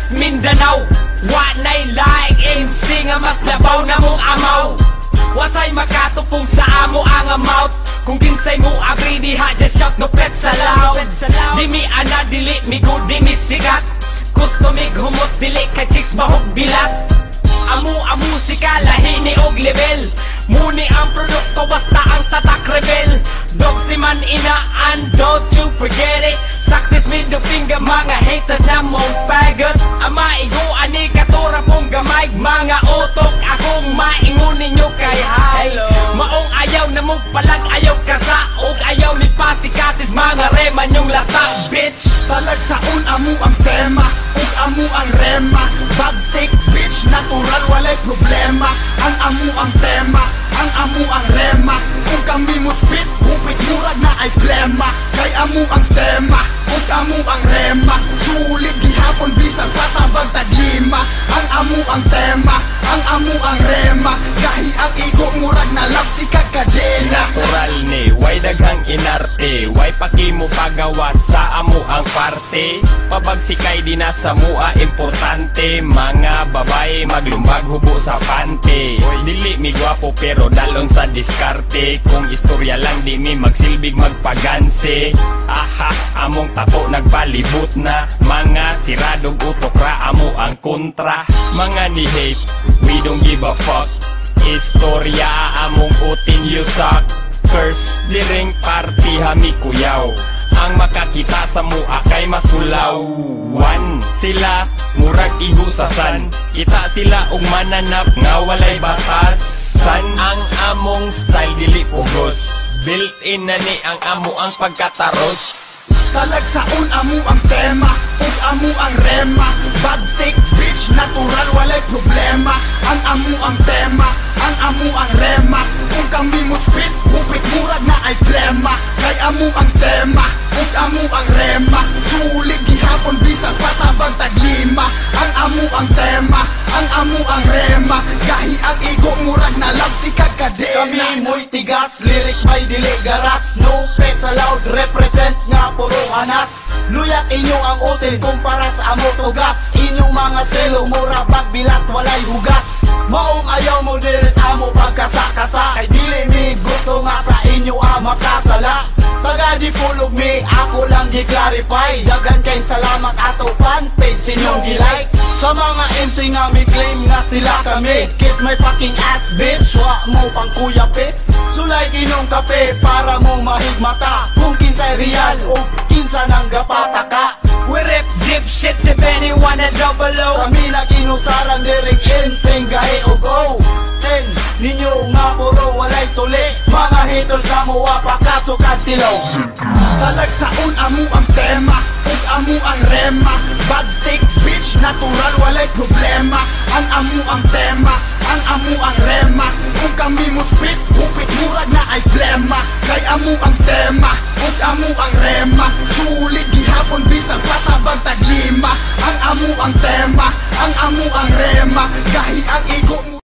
West Mindanao. Wa nay laing MC nga mas labaw na mong amaw. Wasay makatupong sa amo ang amount. Kung kinsay mo agree diha just shout no pet sa loud. Di mi ana dili mi good di mi sikat. Gusto mi humot dili ka chicks bahog bilat. Amu musika lahi ni og level. Muni ang produkto basta ang tatak rebel. Dogs di man inaan, don't you forget it. Saktis middle finger mga haters na mong faggot. Ang maigo ani katura mong gamay. Mga utok akong maingon ninyo kay hi. Maong ayaw na mong palag ayaw kasaog. Ayaw ni pasikatis mga reman yung lata bitch. Talagsaon amo ang tema ug amo ang rema. Bagtik bitch natural walay problema. Ang amo ang tema, ang amo ang rema. Kung kami mo spit, hupit murag na ay plema. Kay amo ang tema, ug amo ang rema. Sulit gihapon bisag patabag taglima. Ang amo ang tema, ang amo ang rema. Gahi ang igo murag na lapti kag kadena. Natural ni, way daghang inarte. Way pakimo pagawa sa amo ang parte. Pabagsikay di na sa mua importante. Mga babae maglumbag hubo sa pante. Dili mi gwapo pero dalon sa diskarte. Kung istorya lang di mi magsilbig magpaganse. Aha, among tapo nagpalibot na. Mga siradong utok ra amo ang kontra. Mga ni hate, we don't give a fuck. Istorya among utin you suck. Curse, diring party hami kuyaw. Ang makakita sa mua kay masulaw. One sila, murag igusasan. Kita sila og mananap nga walay batasan. Ang among style dili pugos. Built-in na ni ang amo ang pagkataros. Talagsaon amo ang tema ug amo ang rema. Bagtik bitch natural walay problema. Ang amo ang tema, ang amo ang rema. Kung kami mo spit, hupit murag na ay plema. Kay amo ang tema, ug amo ang rema. Sulit gihapon bisag patabang taglima. Ang amo ang tema, ang amo ang rema. Gahi ang igo murag na labti kag kadena. Kami mo'y tigas, lyrics may dili garas. No pet sa loud, represent nga puro hanas. Luyat inyo ang utin kumpara sa amo tugas. Inyong mga selo mura bagbilat walay hugas. Maong ayaw mo diri sa amo pagkasa-kasa. Kay dili mi gusto nga sa inyo makasala. Taga di pulog mi ako lang gi-clarify. Dagan kay salamat ato fanpage inyong gi-like. Sa mga MC nga mi claim nga sila kami. Kiss my fucking ass bitch. Wa mo pang kuyapi. Sulay inyong kape para mo mahigmata. Kung kinsay real o kinsa nang gapataka. We rip deep shit if anyone a double O. Kami nag-inusaran diring insane gahe o go. Ten ninyo nga puro walay tuli. Mga haters na mo apakasok at tilaw. Talagsaon amo ang tema ug amo ang rema. Bagtik bitch natural walay problema. Ang amo ang tema, ang amo ang rema. Kung kami mo spit, hupit murag na ay plema. Kay amo ang tema, ug amo ang rema. Sulit gihapon bisag patabang taglima. Ang amo ang tema, ang amo ang rema. Gahi ang